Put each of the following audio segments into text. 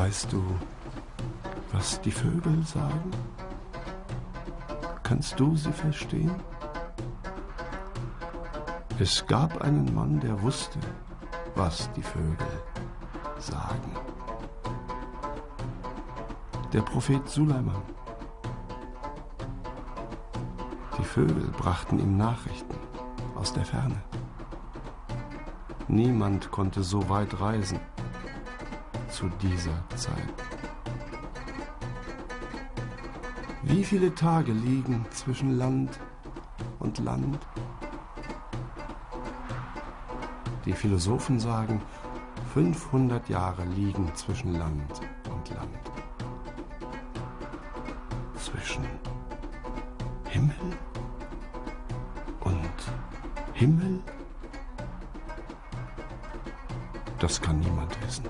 Weißt du, was die Vögel sagen? Kannst du sie verstehen? Es gab einen Mann, der wusste, was die Vögel sagen. Der Prophet Suleiman. Die Vögel brachten ihm Nachrichten aus der Ferne. Niemand konnte so weit reisen zu dieser Zeit. Wie viele Tage liegen zwischen Land und Land? Die Philosophen sagen, 500 Jahre liegen zwischen Land und Land. Zwischen Himmel und Himmel? Das kann niemand wissen.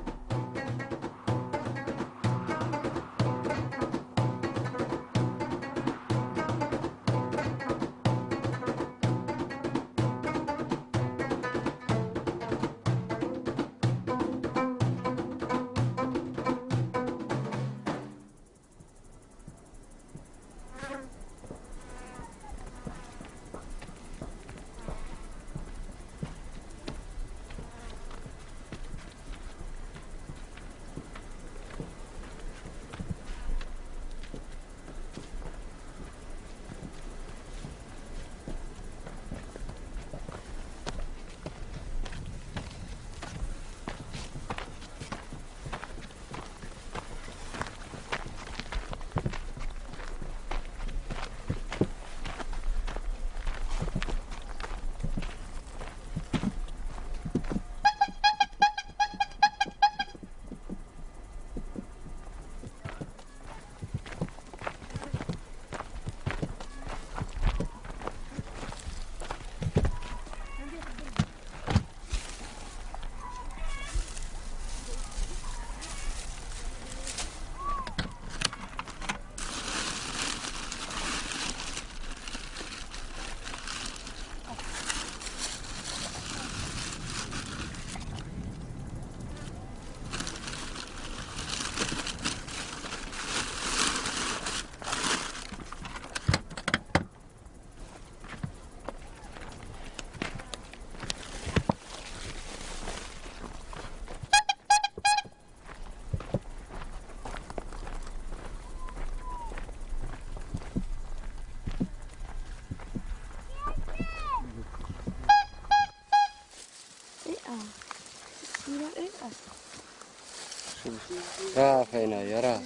فين يرى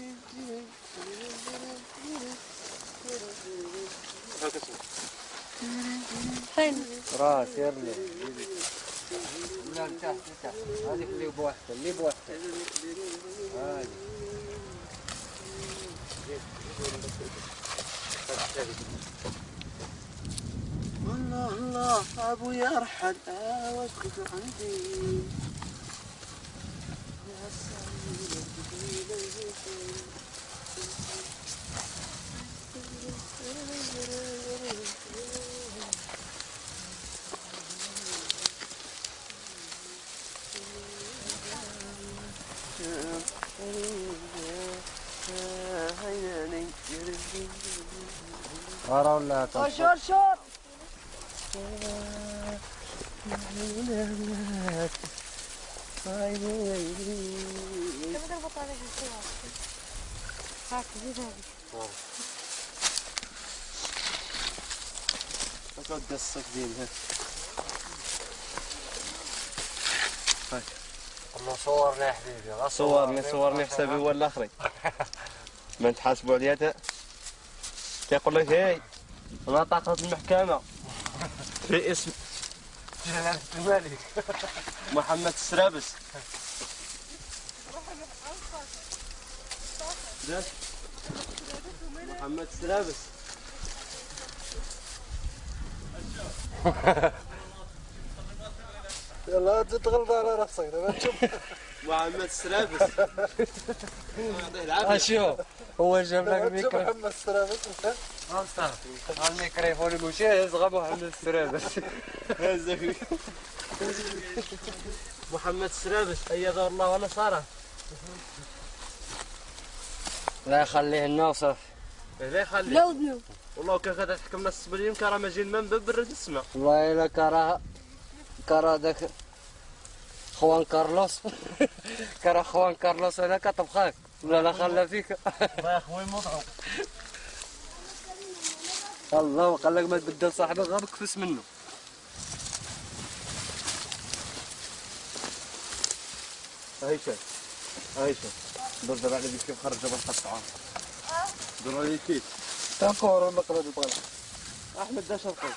فين راس يرلي لا تحت هذيك اللي بوحده اللي بوحده هذه الله الله ابو يرحل واسكت عندي يا سعيد ورا ولا شور شور كم تربط عليك الصور هاك زيد هذه تقعد قصك دينها والله صورني يا حبيبي صورني حسابي هو الاخري ما تحاسبوا عليها تيقول لك هاي انا طاقة المحكمة في اسم جلالة الملك محمد السرابس محمد السرابس يلا تغلط على راسك دابا تشوف محمد السرابس يعطيه العافية اشوف هو جاب لك الميكرو محمد السرابس الميكروفون المشاهد غا محمد السرابس محمد السرابس أيده الله ونصره لا يخليه لنا وصافي. لا يخلي بلا ودنو. والله كان غادا تحكمنا السبلين كان راه ماجي الماء برد السماء. والله إلا كره داك خوان كارلوس كره خوان كارلوس انا كطبخاك ولا لا خلى فيك. الله يا خويا مطعم. الله قال لك ما تبدل صاحبك غير بكفس منه. هاي شوف دور على ديك كيف خرج جبل الطعام. دور على كيف تاكور المقلب طالع. احمد دا شرقي.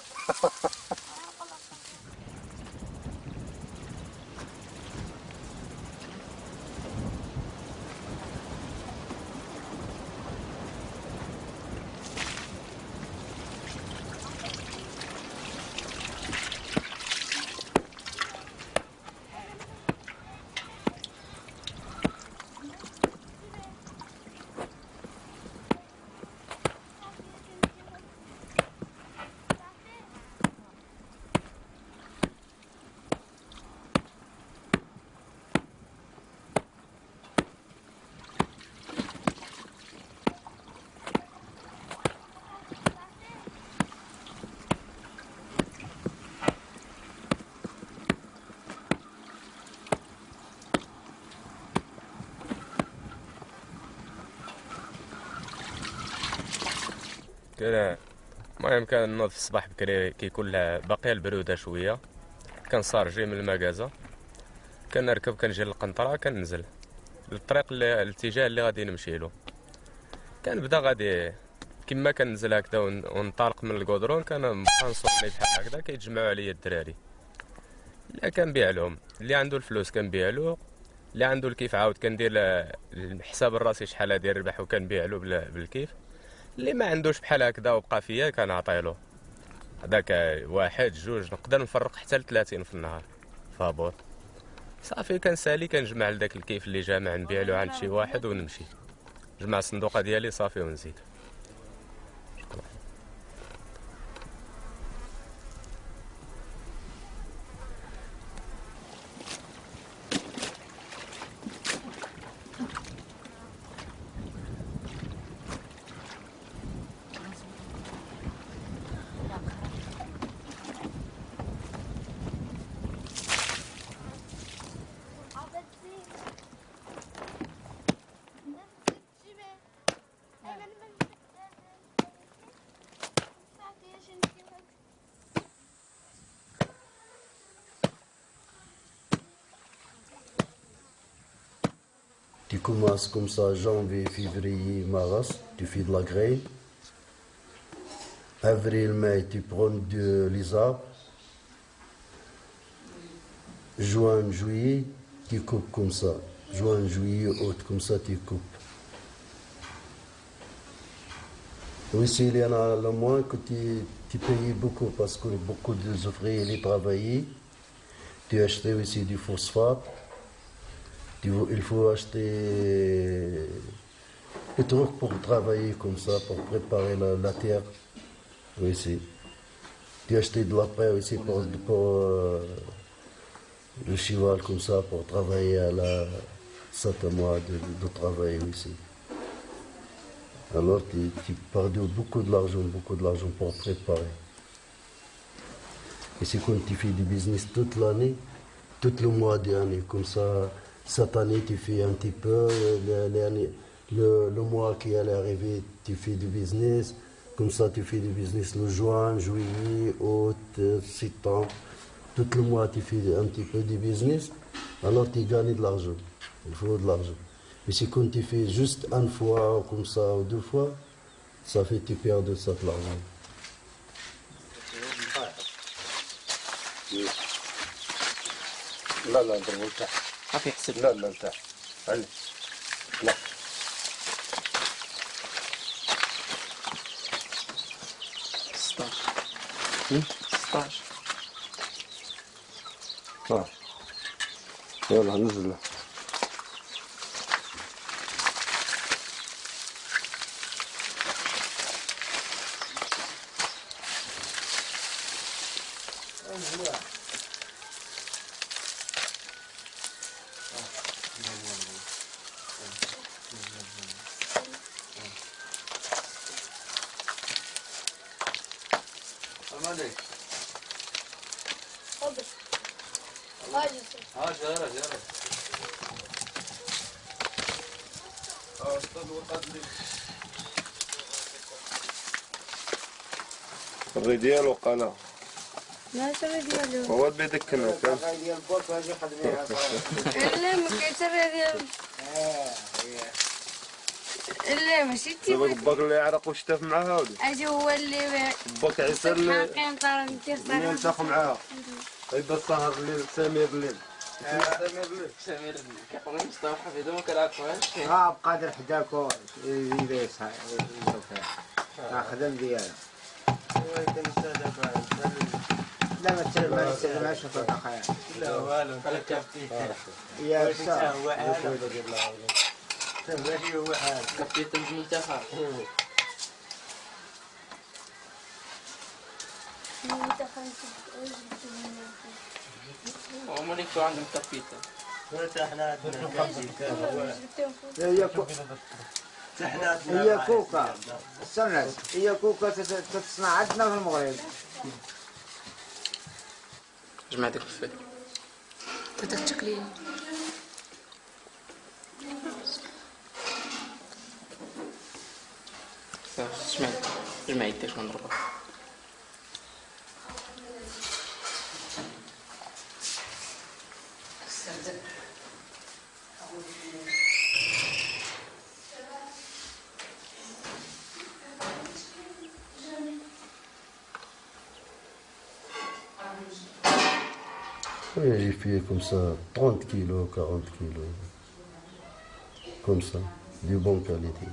المهم كان نوض في الصباح بكري كيكون باقيه البروده شويه، كنصار جاي من المكازا كنركب كنجي للقنطره كننزل للطريق الاتجاه اللي غادي نمشي له. كنبدا غادي كما كننزل هكذا ونطالق من الكودرون كنبقى نصوني بحال هكذا كيتجمعوا عليا الدراري اللي كنبيع لهم، اللي عنده الفلوس كنبيع له، اللي عنده الكيف عاود كندير الحساب الراسي شحال غادي يربح وكنبيع له بالكيف، اللي ما عندوش بحال هكذا وبقى فيا كنعطيلو هذاك واحد جوج نقدر نفرق حتى ل30 في النهار فابور صافي. كنسالي كنجمع لذاك الكيف اللي جامع نبيع له عند شي واحد ونمشي نجمع الصندوقه ديالي صافي ونزيد. Tu commences comme ça, janvier, février, mars, tu fais de la graine. Avril, mai, tu prends les arbres. Juin, juillet, tu coupes comme ça. Juin, juillet, août, comme ça tu coupes. Aussi, il y en a le moins que tu payes beaucoup parce que beaucoup d'ouvriers les travaillent. Tu achètes aussi du phosphate. Il faut acheter des trucs pour travailler comme ça, pour préparer la terre aussi. Tu achètes de la paille aussi pour le cheval comme ça, pour travailler à la 7 mois de travail aussi. Alors tu perds beaucoup de l'argent pour préparer. Et c'est quand tu fais du business toute l'année, tout le mois d'année, comme ça. Cette année, tu fais un petit peu, le mois qui allait arriver, tu fais du business. Comme ça, tu fais du business le juin, juillet, août, septembre. Tout le mois, tu fais un petit peu de business. Alors, tu gagnes de l'argent. Il faut de l'argent. Mais si quand tu fais juste une fois, comme ça, ou 2 fois, ça fait que tu perds de cet argent. لا لا ضربوا لتحت صافي حسب. لا لا لتحت علي لا 16 يلا نزل. عليك. تفضل. هاي جسر. جارة الري ديالو قناة. ما سوي ديالو. هو بيدكنا كان. لا ما كيتسرى ديالو. لا ماشي تيبغي. باك اللي يعرق وشتاف معاها ولي. اجي هو اللي باك عيسى اللي قنطرة نتيخ يلتاق معاها. يبدا السهر الليل سمير الليل. سمير كيقول مصطفى حفيظ ما كنعرفوهاش. بقادر حداكو يدير خدم ديالو. لا ما تسلمهاش في الدقائق. لا والو كابتن. يا بصح هو عالم. هو عالم. كابتن المنتخب. ومن يكون عندهم كابيتان. هي كوكا استنى هي كوكا تتصنع عندنا في المغرب. جمع ديك الفيل. تدك تقليل. جمع يديك ونضربها. Oui, j'ai fait comme ça 30 kilos, 40 kilos. Comme ça, de bonne qualité.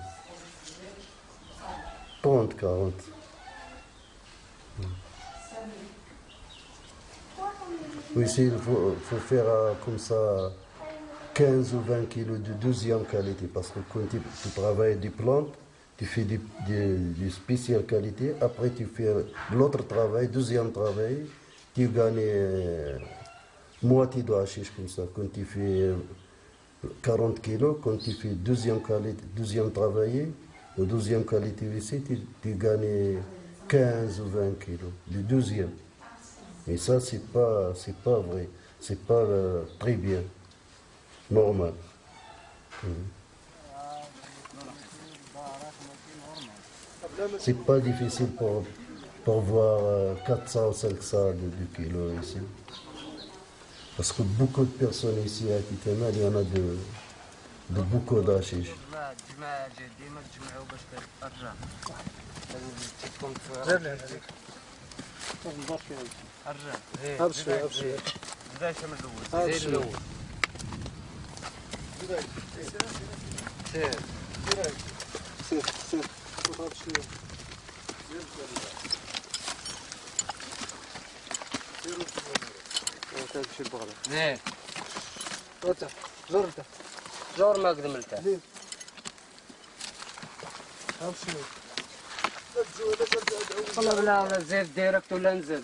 30, 40. Oui, il faut faire comme ça 15 ou 20 kilos de deuxième qualité. Parce que quand tu travailles des plantes, tu fais des spéciales qualités. Après, tu fais l'autre travail, deuxième travail, tu gagnes moitié de hashish comme ça. Quand tu fais 40 kilos, quand tu fais deuxième qualité, deuxième travail, ou deuxième qualité ici, tu gagnes 15 ou 20 kilos. Le deuxième. Et ça, c'est pas vrai. C'est pas très bien. Normal. C'est pas difficile pour voir 400 ou 500 de kilos ici. Parce que beaucoup de personnes ici à Kitana, il y en a de beaucoup d'hashish. ابشر زين. زور ما قدملته. والله لا زيت ديركت ولا نزل.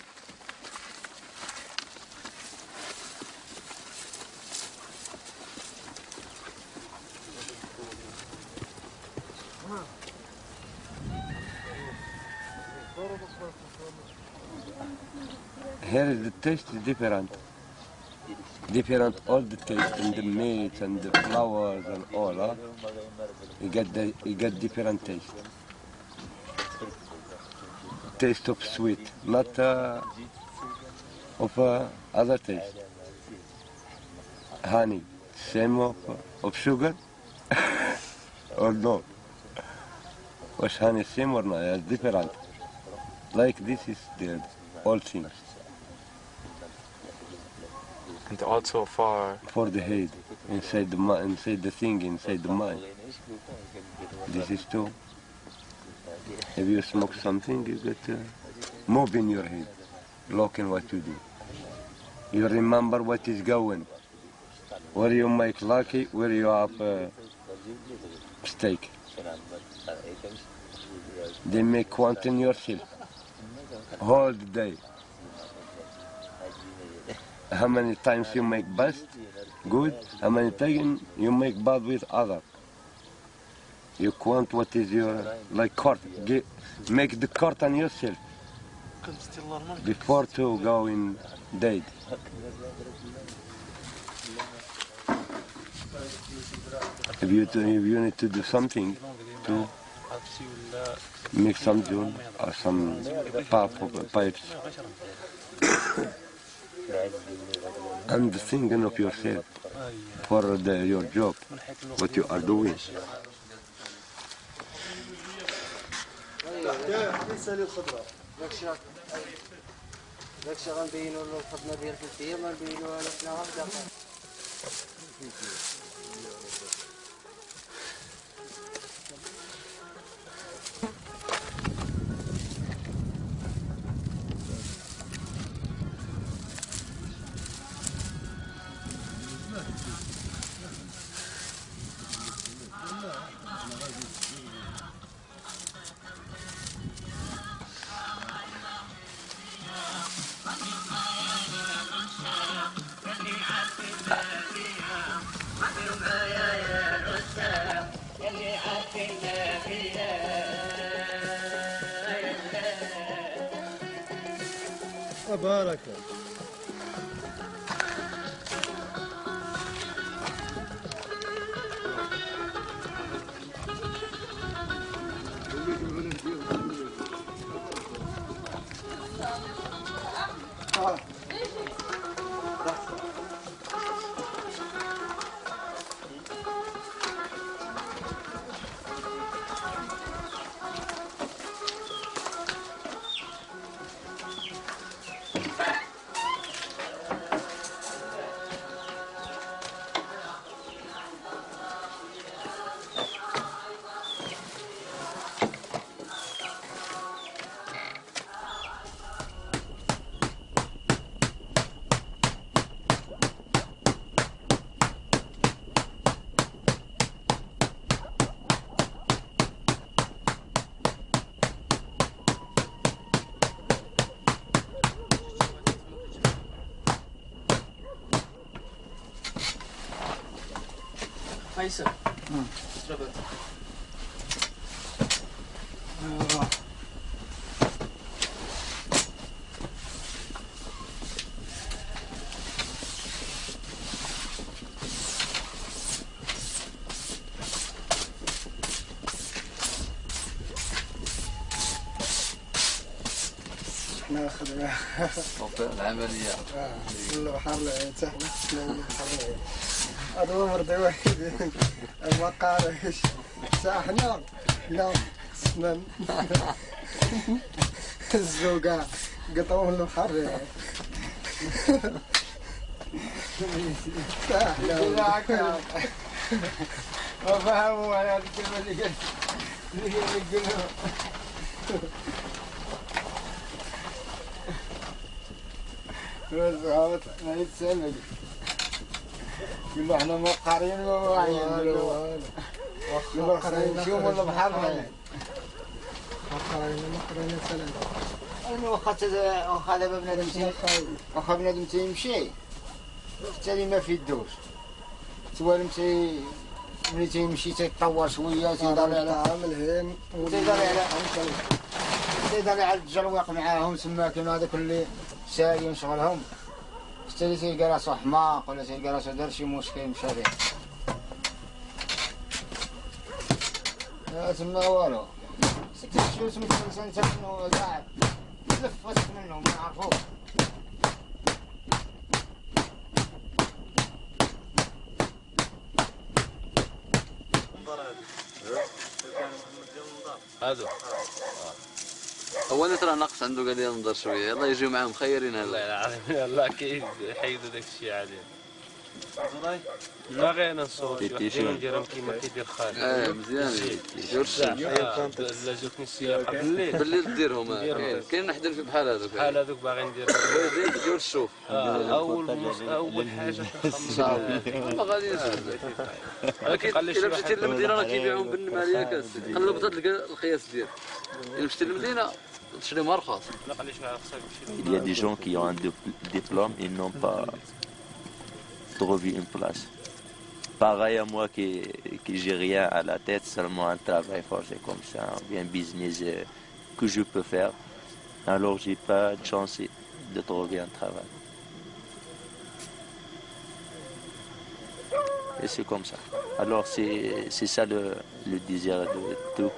Here the taste is different. Different all the taste and the meat and the flowers and all. Huh? You get different taste. Taste of sweet, not of other taste. Honey, same of sugar or no? Was honey same or not? It's different. Like this is the all things. And also For the head, inside the thing, inside the mind. This is too. If you smoke something, you get move in your head, looking what you do. You remember what is going. Where you make lucky, where you have mistake. They make quantum yourself. All the day. How many times you make best, good, how many times you make bad with other. You count what is your, like court, make the court on yourself. before to go in date. If you need to do something to make some tune or some pipes, and thinking of yourself for your job, what you are doing. داك الشيء غنبينوا له الخدمه ديال الفتيه ما نبينوها له حنا غنبدا بارك فيصل اشربت ناخذ العملية البحر سهلة البحر هذا هو مرضي واحد ما قارش ساحنا لا سنن الزوقة قطعوا البحر ساحنا ما فهموا على الكلمة اللي قلنا ما يتسلق يقولوا احنا ما قارين وما واعيين يقولوا قارين شوف ولا بحر قارين سلام واخا دابا بنادم تيمشي حتى ما في الدوش سوالم ملي تيمشي تيتطور شويه تيضل على الهين تيضل على الجرويق معاهم تما كانوا هذاك اللي سايين شغلهم حتى تيلقى راسو حماق ولا تيلقى راسو دار شي مشكل مشى فيه تما والو تمشيو تمشي منو كاع تلفت منهم ما عرفوش هادو هو اللي ترى ناقص عنده قال لي ننظر شويه يلا يجيو معاهم مخيرين هلا والله العظيم يلا اكيد حيدوا داك الشيء عليه لا غير نصور شي وحدين نديرهم كيما كيدير خالد مزيان يدير الساعه لا جاتني السياقه بالليل ديرهم كاين نحضر في بحال هذوك باغي ندير دير الشوف اول حاجه ما غاديش اكيد الا مشيتي للمدينه راه كيبيعوهم بالنماليه كاس قلب تلقى القياس ديال الا مشيتي للمدينه تشري مرخص. Il y a des gens qui ont un diplôme et n'ont pas trouvé une place. Pareil à moi qui j'ai rien à la tête, seulement un travail forcé comme ça, ou bien un business que je peux faire. Alors j'ai pas de chance de trouver un travail. Et c'est comme ça. Alors c'est ça le désir de tout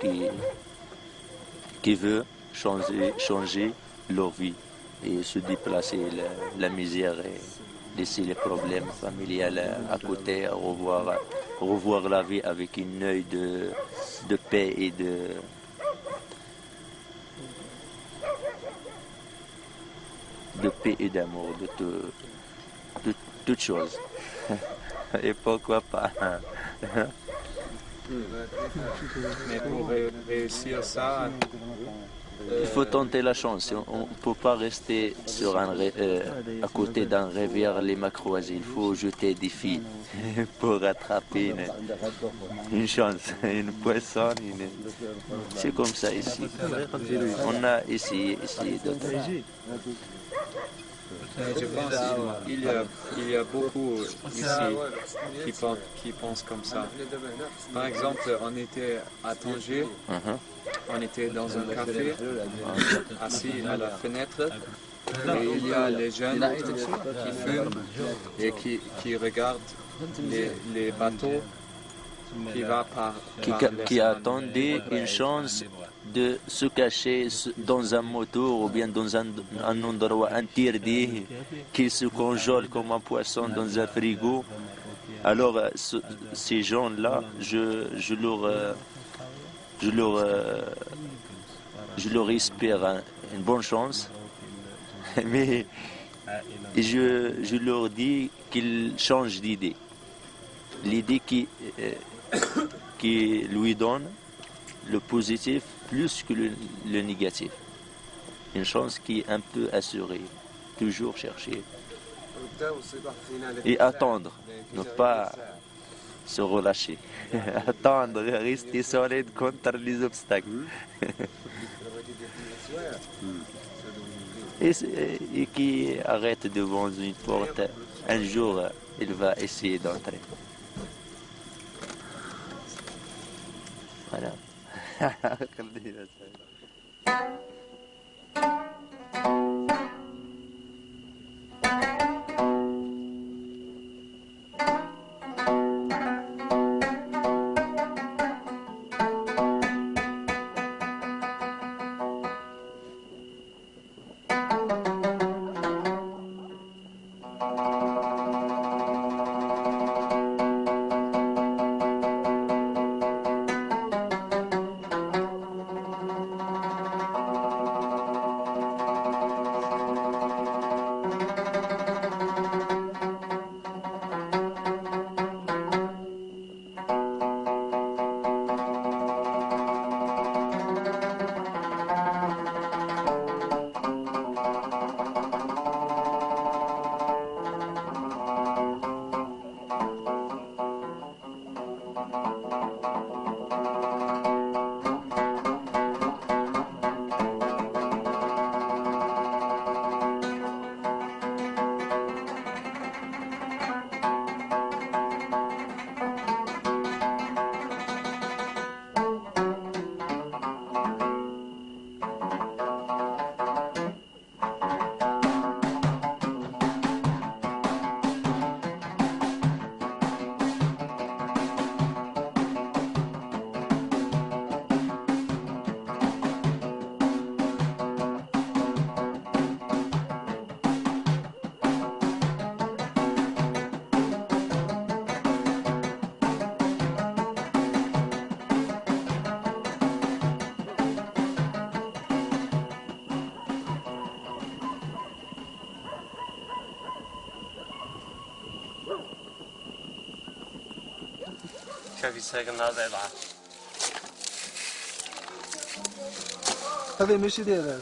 qui veut changer leur vie et se déplacer la misère et laisser les problèmes familiaux à côté, revoir la vie avec un œil de paix et de paix et d'amour, de toutes choses. Et pourquoi pas. Mais pour réussir ça, il faut tenter la chance. On ne peut pas rester à côté d'un rivière les mains croisées. Il faut jeter des filles pour rattraper une chance, une poisson. C'est comme ça ici. On a essayé d'autres. Je pense qu'il y a beaucoup ici qui pensent comme ça. Par exemple, on était à Tanger, on était dans un café, assis à la fenêtre, et il y a les jeunes qui fument et qui regardent les bateaux qui attendaient une chance de se cacher dans un moteur ou bien dans un endroit interdit, qui se congèle comme un poisson dans un frigo. Alors ces gens-là, je leur espère une bonne chance, mais je leur dis qu'ils changent d'idée. L'idée qui lui donne le positif plus que le négatif. Une chance qui est un peu assurée. Toujours chercher. Et attendre. Ne pas se relâcher. Attendre, rester solide contre les obstacles. Et qui arrête devant une porte, un jour, il va essayer d'entrer. Voilà. شافي ساكن هذا يضعف. هذا ماشي داير هذا.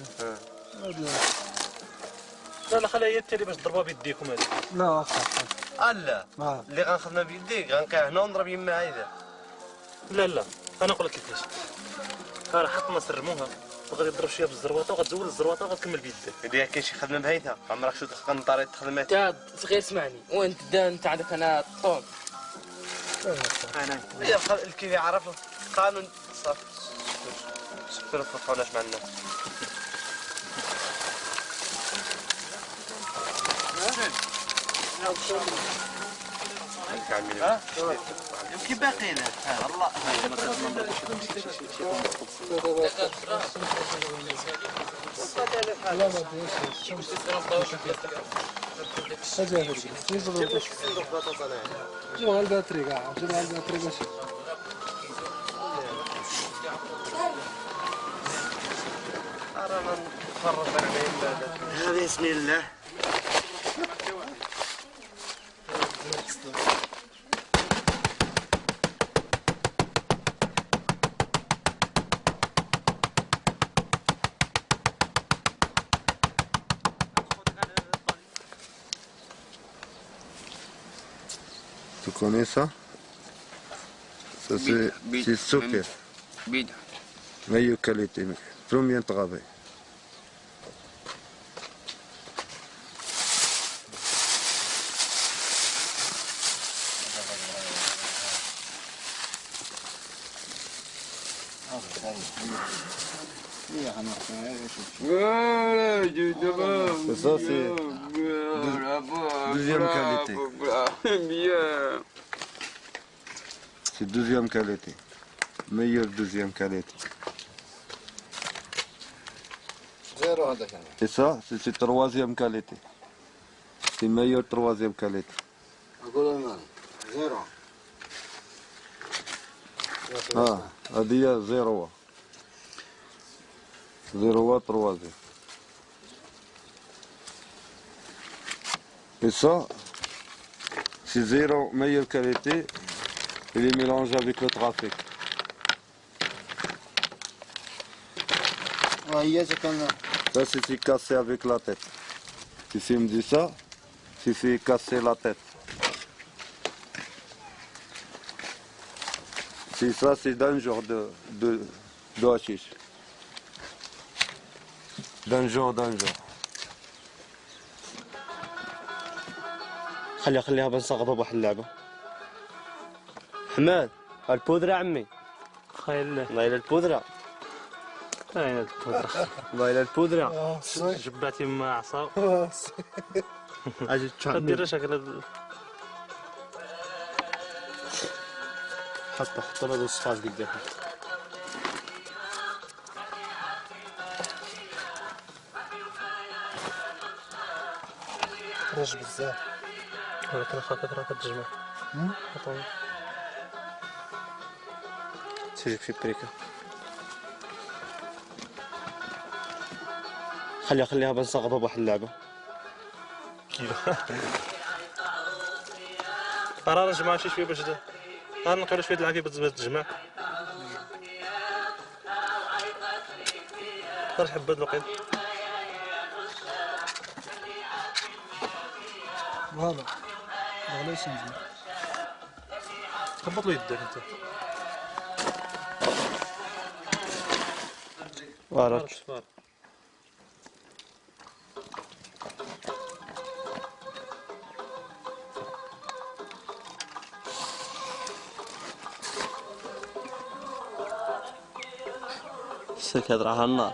لا خليها هي التالي باش تضربها بيديكم هذه. لا واخا. لا اللي غنخدمها بيديك غنقع هنا ونضرب يما هيدا. لا انا نقول لك كيفاش. راه حطنا سرموها وغادي تضرب شويه بالزرواطه وغتزول الزرواطه وغتكمل بيديك. اذا كاين شي خدمه بهيثه عمرك شو قنطاري تخدمات. انت غير اسمعني وانت انت عندك انا الطون. انا الكيف يعرف القانون صافي. شكرا ما تفرحوناش مع الناس. يمكن باقي له الله جيبوا على الباتري كاع جيبوا على الباتري باش رانا نتفرج على هذه بسم الله Tu connais ça? Ça c'est super. Meilleure qualité. Premier travail. Ça c'est deuxième qualité. C'est deuxième qualité. Meilleure deuxième qualité. Et ça, c'est troisième qualité. C'est meilleure troisième qualité. Ah, Adia 0. 0 troisième. Et ça, c'est 0 meilleure qualité. Il est mélangé avec le trafic. Ça, c'est cassé avec la tête. Si me dit ça, c'est casser la tête. C'est ça, c'est d'un genre de hashish. D'un genre. خليها بنسقطها بواحد اللعبة. حماد البودرة عمي. خير الله يلا البودرة. اين البودرة؟ الله يلا البودرة. جباتي مع عصا. اجي دير شكل حط له الصفاز قدام. خرج بزاف. ولكن خاطر راه كتجمع. تجيب شي بريكة. خليها بنسقطها بواحد اللعبة. راه نجمع شي شويه باش نقولوا شويه العافيه باش تجمع. نقدر نحب هاد الوقيت. فوالا علاش نجي هبط له يدك انت. فوالا سك هاد راه النار.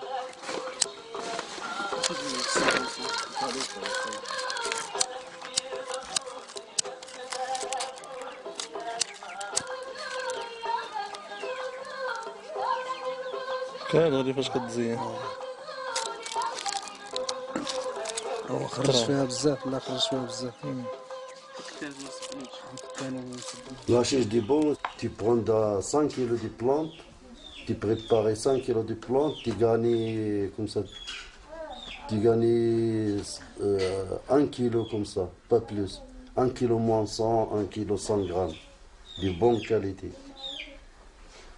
كان غادي فاش كتزين. هو خرج فيها بزاف. لا خرج فيها بزاف. La chiche du bon, tu prends 5 kg de plantes, tu prépares 5 kg de plantes, tu gagnes comme ça. Tu gagnes 1 kg comme ça, pas plus. 1 kg moins 100, 1 kg 100 grammes, de bonne qualité.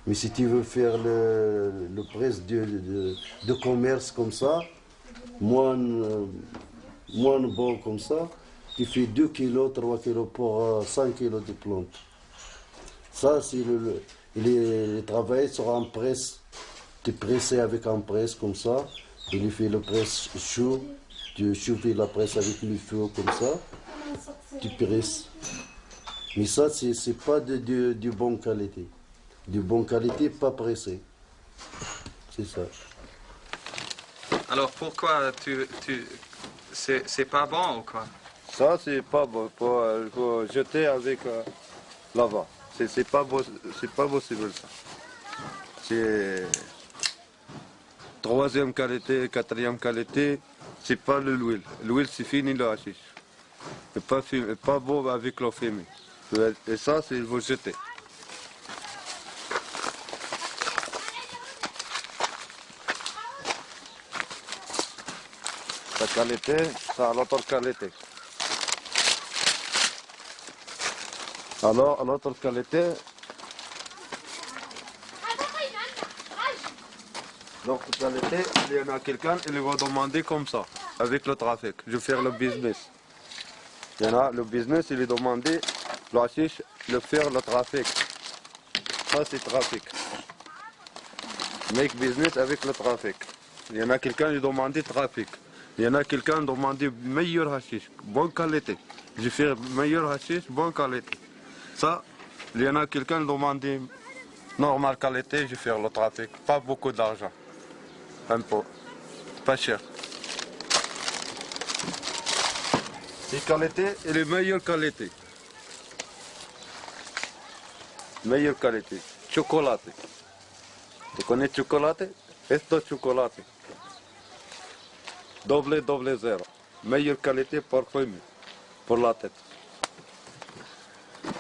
Mais si tu veux faire le prix de commerce comme ça, moins bon comme ça, tu fais 2 kg, 3 kg pour 5 kg de plantes. Ça, c'est il travaille sur un presse. Tu presses avec un presse comme ça. Il fait le presse chaud. Tu chauffes la presse avec le feu comme ça. Tu presses. Mais ça, c'est pas de bonne qualité. De bonne qualité, pas pressé. C'est ça. Alors pourquoi c'est pas bon ou quoi? Ça, c'est pas bon. Faut jeter avec l'avant. C'est pas possible ça. C'est troisième qualité, quatrième qualité, c'est pas l'huile. L'huile, c'est fini le hashish. C'est pas beau avec l'eau fumée. Et ça, c'est il faut jeter. La qualité, ça a l'autre qualité. Alors, l'autre qualité, l'autre qualité, il y en a quelqu'un, il va demander comme ça, avec le trafic. Je vais faire le business. Il y en a le business, il est demandé, le hashish, le faire le trafic. Ça, c'est trafic. Make business avec le trafic. Il y en a quelqu'un qui demande trafic. Il y en a quelqu'un qui demande meilleur hashish, bonne qualité. Je fais meilleur hashish, bonne qualité. Ça, il y en a quelqu'un qui demande normale qualité, je fais le trafic. Pas beaucoup d'argent. Un peu. Pas cher. C'est qualité et les meilleures qualités. Meilleure qualité. Chocolat. Tu connais chocolat? Esto chocolat. Double zéro. Meilleure qualité pour fumer, pour la tête.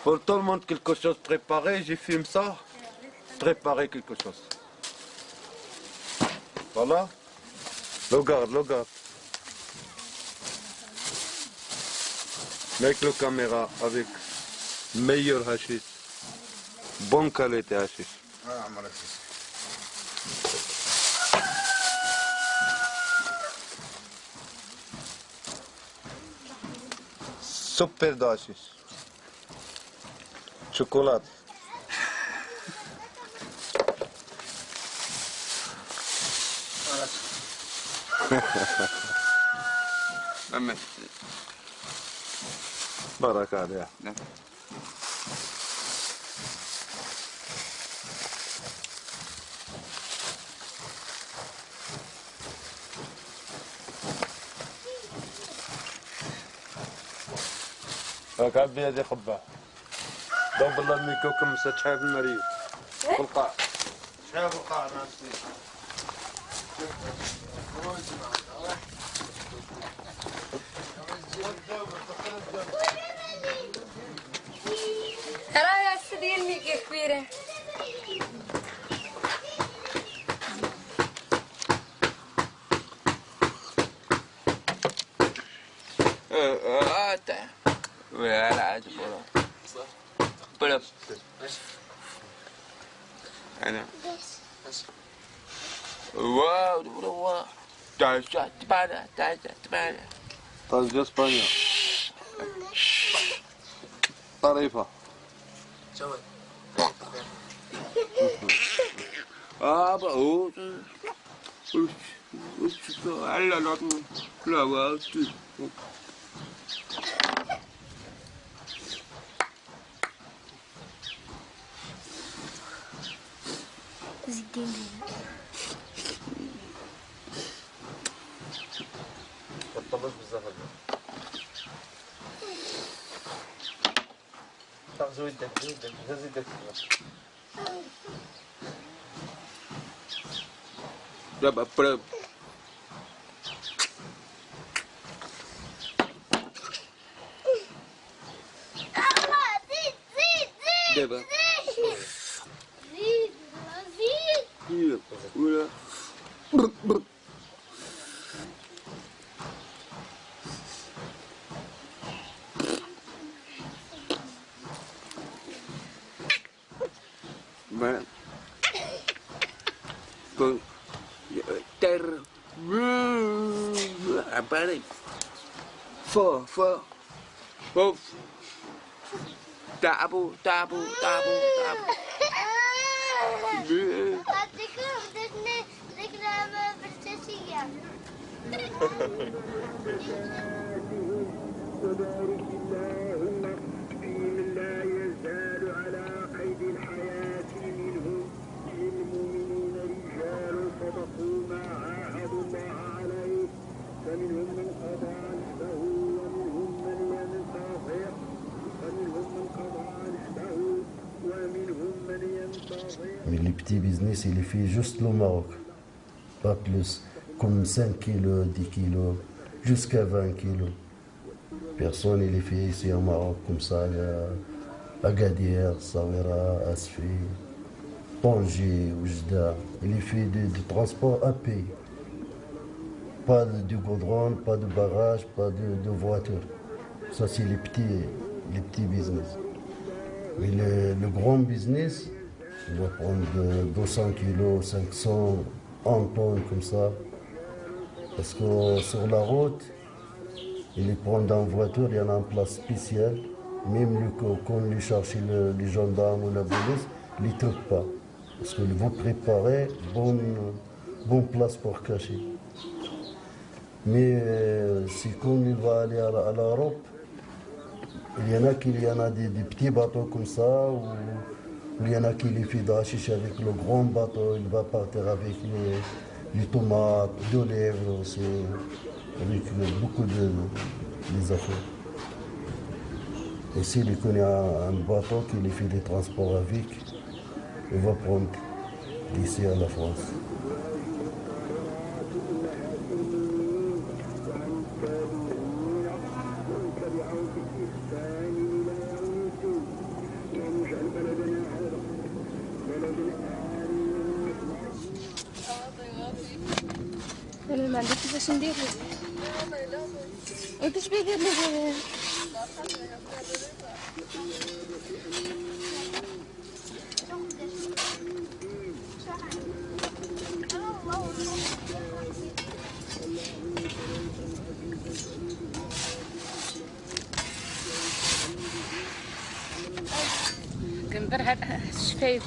Pour tout le monde, quelque chose préparé, je filme ça. Préparer quelque chose. Voilà. Regarde. Avec la caméra, avec meilleur hashish. Bonne qualité hashish. Super hashish. Chocolat. بارك عليها. هاك عبي هذه خباه. دوب الله الميكوكم شحال المريض. في القاع. شحال في القاع ناس. ترى يا سيدي الميكي كبيرة. ولا عاد بلا انا واو تعال تبعنا طنجة اسبانيا طريفة هو على لا واو طبش بزاف هذا زويد يدك دابا برب دابا زيد ولا ما ter apa ni fo tabu فمنهم من قضى نحبه ومنهم من petits business, il fait juste le Maroc, pas plus. Comme 5 kilos, 10 kilos, jusqu'à 20 kilos. Personne il fait ici au Maroc comme ça, Agadir, Sawera, Asfi, Tanger, Oujda. Il fait du transport à pied. Pas de goudron, pas de barrage, pas de voiture. Ça, c'est les petits business. Mais le grand business, il va prendre 200 kilos, 500, 1 tonne comme ça. Parce que sur la route, il prend en voiture, il y en a une place spéciale. Même quand il cherche les gendarmes ou la police, il ne trouve pas. Parce qu'il vous préparer bonne place pour cacher. Mais si quand il va aller à l'Europe, il y en a des petits bateaux comme ça, ou il y en a qui les fait d'hachiche avec le grand bateau, il va partir avec les tomates, de lèvres aussi, avec beaucoup de affaires. Et s'il connaît un bateau qui lui fait des transports avec, il va prendre d'ici à la France. انا ما عندي كيفاش ندير وداش بيدير لي كنبرها الشفايف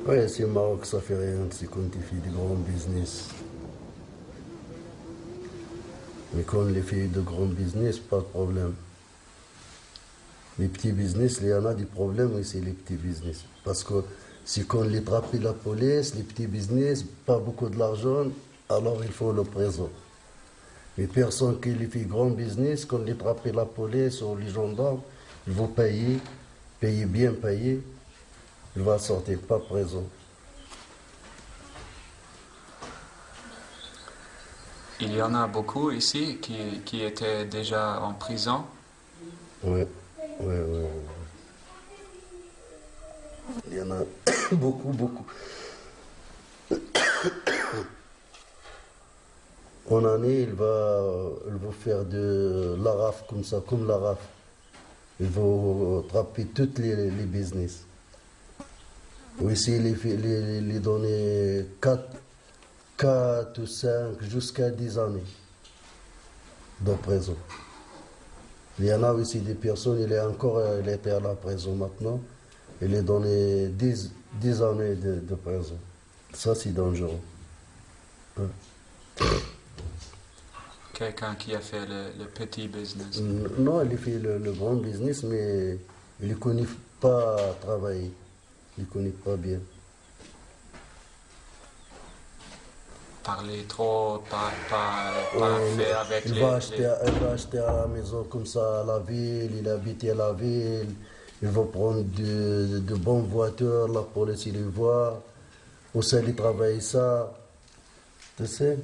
Oui, si au Maroc ça fait rien, c'est quand tu fais du grand business. Mais quand les filles de grand business, pas de problème. Les petits business, il y en a des problèmes aussi, les petits business. Parce que si quand les trappe la police, les petits business, pas beaucoup de l'argent, alors il faut le présent. Mais personne qui les fait grand business, quand les trappe la police ou les gendarmes, ils vont payer bien payer. Il va sortir pas présent. Il y en a beaucoup ici qui étaient déjà en prison. Oui. Il y en a beaucoup. En année, il va faire de l'ARAF comme ça, comme l'ARAF. Il va attraper tous les business. Ou ici, il donner 4 ou 5 jusqu'à 10 années de prison. Il y en a aussi des personnes, il était à la prison maintenant, il est donné 10 années de prison. Ça, c'est dangereux. Quelqu'un qui a fait le petit business. Non, il fait le grand business, mais il ne connaît pas travailler. Il ne connaît pas bien. Parler trop, pas faire avec il va acheter à la maison comme ça à la ville, il habite à la ville, il va prendre de bonnes voitures, la police il le voit, au sein il travaille ça, tu sais.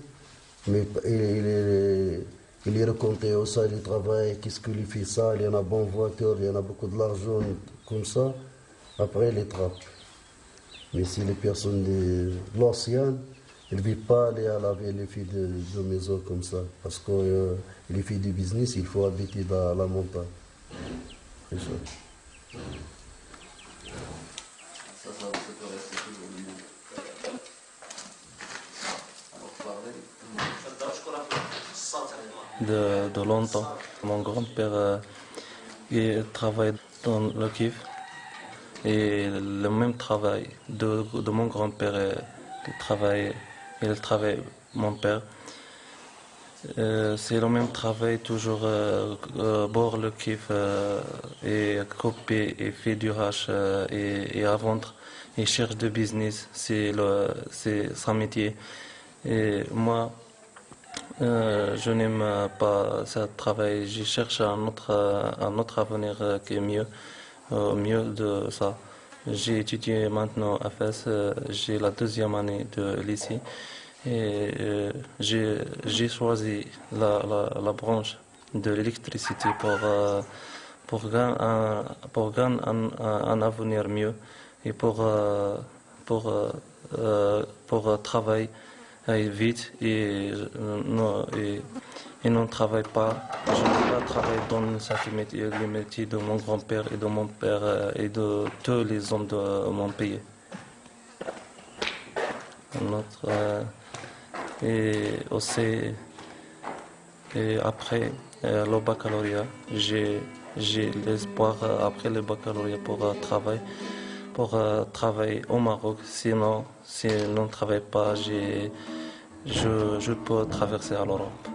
Mais il est raconté au sein il travaille, qu'est-ce qu'il fait ça, il y en a bonne voiture, il y en a beaucoup de l'argent comme ça. Après, il les trappe. Mais si les personnes de l'ancien, ils ne vivent pas aller à la ville, les filles de maison comme ça. Parce que les filles du business, il faut habiter dans la montagne. C'est ça. De longtemps. Mon grand-père il travaille dans le Kiev. Et le même travail de mon grand-père, il travaille mon père. C'est le même travail, toujours bord le kiff et couper et faire du hache et à vendre. Il cherche de business, c'est son métier. Et moi, je n'aime pas ce travail. Je cherche un autre avenir qui est mieux de ça. J'ai étudié maintenant à FES, j'ai la 2e année de lycée. Et j'ai choisi la branche de l'électricité pour gagner un avenir mieux et pour travailler vite et non travaille pas. Je ne vais pas travailler dans le métier de mon grand-père et de mon père et de tous les hommes de mon pays. Et aussi, et après le baccalauréat, j'ai l'espoir après le baccalauréat pour travailler au Maroc. Sinon, si je ne travaille pas, je peux traverser à l'Europe.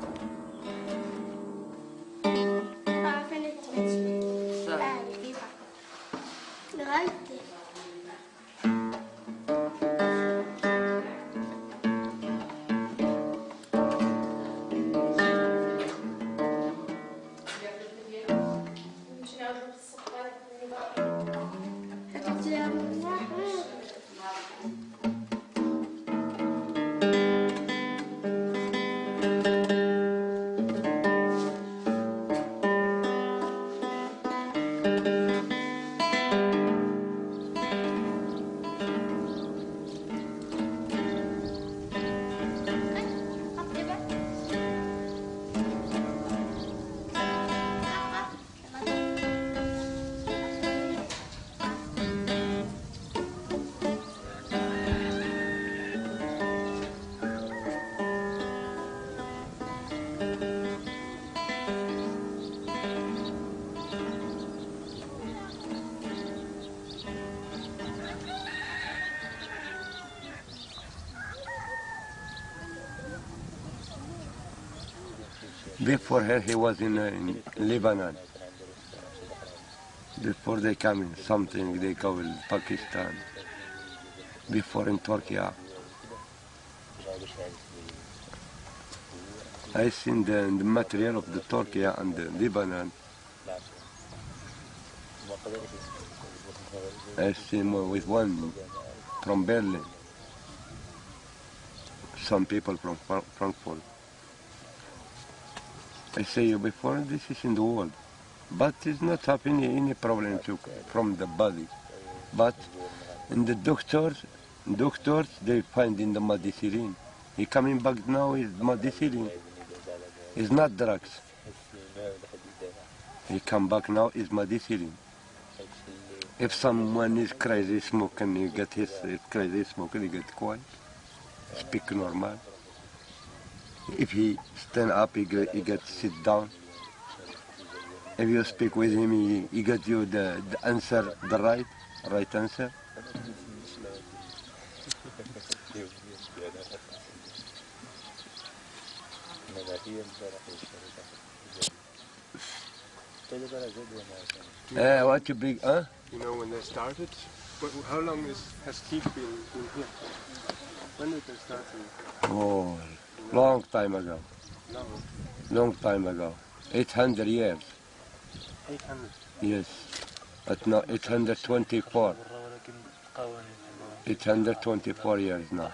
Before her, he was in Lebanon. Before they come in, something they call Pakistan. Before in Turkey. I seen the material of the Turkey and the Lebanon. I seen with one from Berlin. Some people from Frankfurt. I say you before, this is in the world, but it's not happening any problem from the body. But in the doctors they find in the medicine. He coming back now is medicine. It's not drugs. He come back now is medicine. If someone is crazy smoking, he get his crazy smoking, he get quiet, speak normal. If he stand up, he get sit down. If you speak with him, he get you the answer, the right answer. What you big, huh? You know when they started? How long has teak been here? When did they start? Oh, long time ago. Long time ago. 800 years. 800? Yes. But no, 824. 824 years now.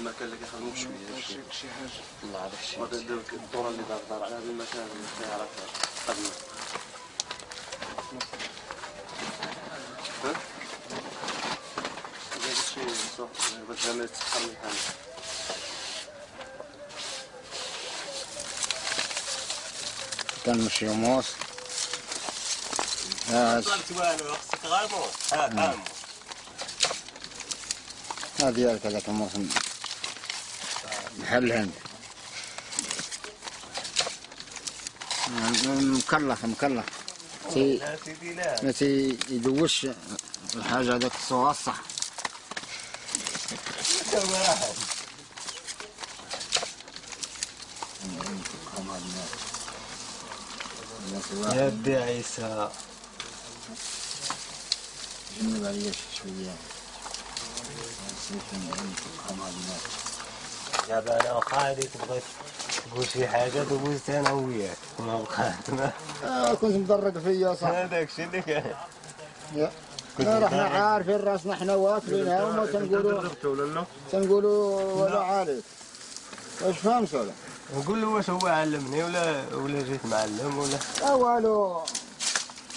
المكان اللي كيخدموا شويه شي حاجه الله عليك شي وهذا الدوره اللي دار على هذا المكان اللي كيعرف خدمه ها هذا الشيء صح باش زعما يتسخر من الحال كنمشيو موس طلبت والو خصك غير موس ها ها ديالك هذاك الموسم بحال الهند مكلخ ما تيدوش الحاجة هذاك الصوغ الصح يا ودي عيسى جنب عليا شوية دابا انا وخالي تبغي تقول شي حاجه دوزت انا وياك ما بقات كنت مضرق فيا صح هذاك الشيء اللي كان رحنا عارفين راسنا حنا واكلينها وما تنقولوا ولا عارف واش فهمت ولا نقول له واش هو علمني ولا جيت معلم ولا والو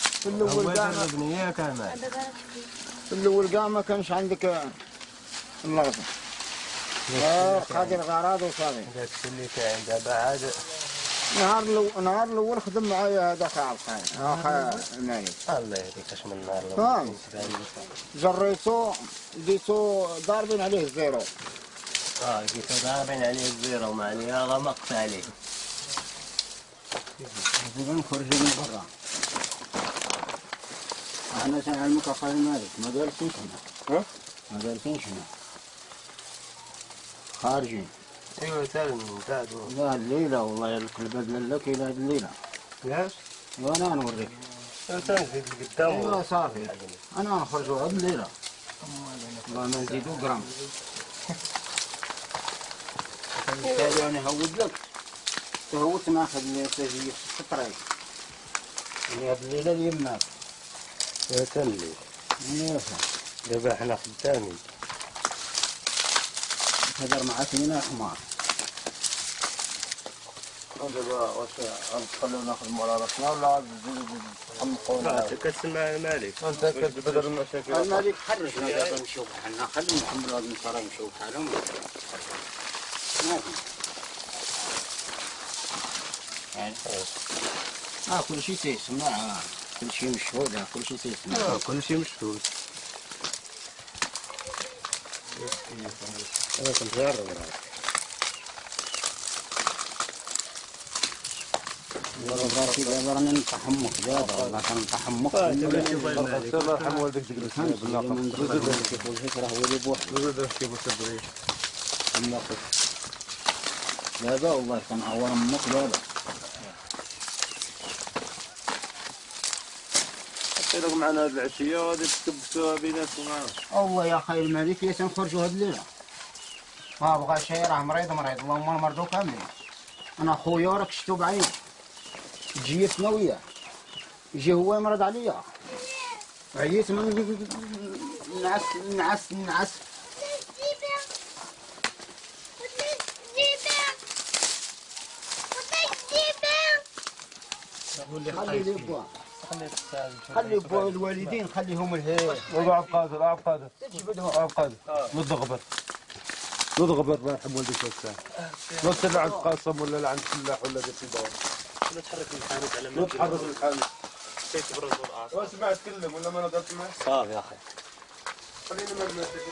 في الاول كاع جربني ياك كمان في الاول كاع ما كانش عندك اللغطه قاضي الغراض وصافي داك الشيء اللي كاين دابا عاد نهار الاول خدم معايا هذاك عبد المالك الله يهديك اش من نهار الاول جريتو ديتو ضاربين عليه الزيرو لقيتو ضاربين عليه الزيرو ما عليها غمقت عليه نخرجوا من برا احنا سنعلمك اخويا مالك ما جالسينش هنا ما جالسينش هنا خارجين ايوا تالي من بعد لا الليلة والله البدلة لك إلى الليلة علاش؟ وانا نوريك تنزيد قدام ايوا صافي انا نخرجوا هاد الليلة والله ما نزيدو غرام بالتالي انا هود لك تهوت ناخذ التجهيز في الطريق يعني هاد الليلة اليماك يا تلي دابا حنا خدامين هدر معاك هنا حمار دابا واش غنخليو ناخذ على راسنا ولا نحمقونا؟ كتسمع مالك انت كتبدل المشاكل المالك حرجنا دابا نمشيو بحالنا خلينا نحملوا هاد المسار نمشيو بحالهم كل شيء تيسمع كل شيء مشهود كل شيء تيسمع كل شيء مشهود انا كنت جارب دابا راني نتحمق دابا والله كنتحمق الله يرحم والديك تجلس راه هو اللي بوحدو دابا والله كنعور امك دابا لك معنا هاد العشيه غادي تكبسوها بيناتكم والله يا خير الملك يا تنخرجوا هاد الليله ما بغى شي راه مريض اللهم نمرضوا كاملين انا خويا راك شفتو بعيني جيتنا وياه يجي هو يمرض عليا عييت من نعس خلي بوا الوالدين خليهم الهي عبد قادر نضغبر الله يرحم والديك الساعه نص اللي عند قاسم ولا اللي عند فلاح ولا ديك الدور نتحرك الحانوت على نتحرك الحانوت تبرز والاعصاب واسمع تكلم ولا ما نقدر تسمع صافي يا اخي خليني ما نمسك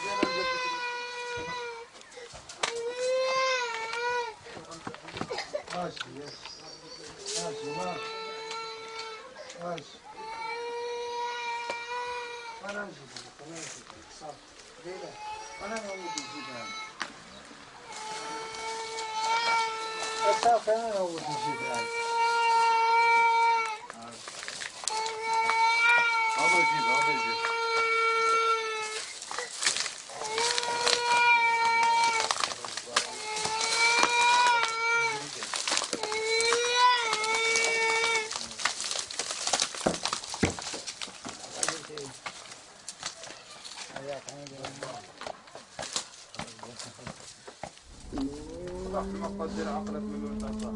ما تقدر عقلك من وين تصل.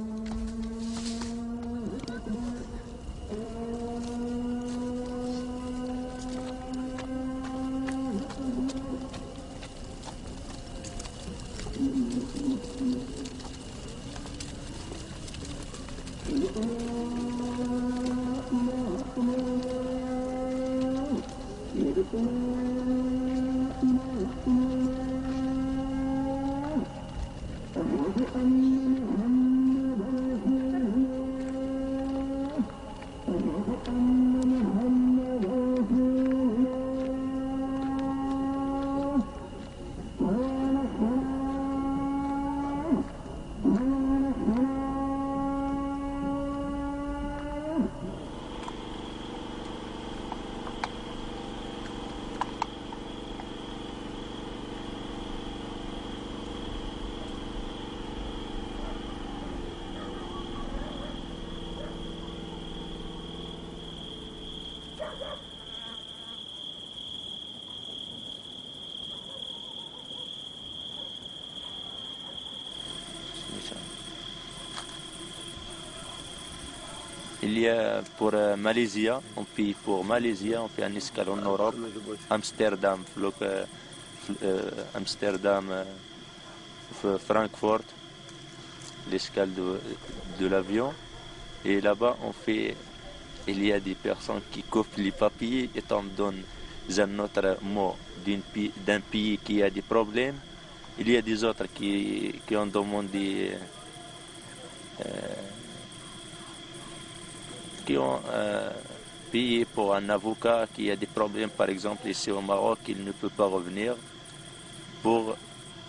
Il y a pour Malaisie, on fait un escale en Europe, Amsterdam, Francfort, l'escale de l'avion. Et là-bas, il y a des personnes qui copient les papiers et on donne un autre mot d'un pays qui a des problèmes. Il y a des autres qui ont demandé qui ont payé pour un avocat qui a des problèmes, par exemple ici au Maroc, il ne peut pas revenir, pour